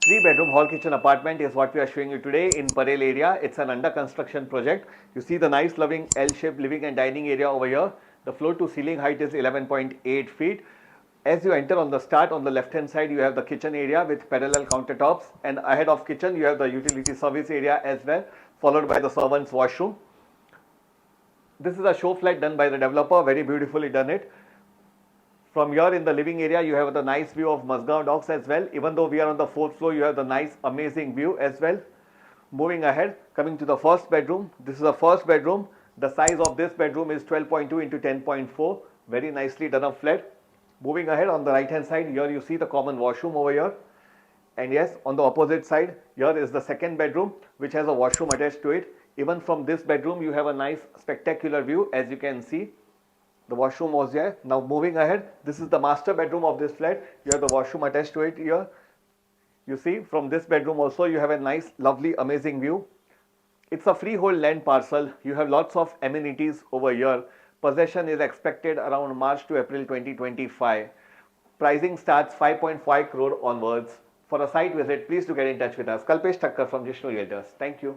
3-bedroom hall kitchen apartment is what we are showing you today in Parel area. It's an under construction project. You see the nice loving L-shaped living and dining area over here. The floor to ceiling height is 11.8 feet. As you enter on the start, on the left hand side you have the kitchen area with parallel countertops, and ahead of kitchen you have the utility service area as well, followed by the servant's washroom. This is a show flat done by the developer, very beautifully done it. From here in the living area, you have the nice view of Mazgaon docks as well. Even though we are on the 4th floor, you have the nice amazing view as well. Moving ahead, coming to the first bedroom. This is the first bedroom. The size of this bedroom is 12.2 into 10.4. Very nicely done up flat. Moving ahead, on the right hand side, here you see the common washroom over here. And yes, on the opposite side, here is the second bedroom, which has a washroom attached to it. Even from this bedroom, you have a nice spectacular view, as you can see. The washroom was there. Now moving ahead, this is the master bedroom of this flat. You have the washroom attached to it here. You see, from this bedroom also you have a nice, lovely, amazing view. It's a freehold land parcel. You have lots of amenities over here. Possession is expected around March to April 2025. Pricing starts 5.5 crore onwards. For a site visit, please do get in touch with us. Kalpesh Thakkar from Jishnu Realtors. Thank you.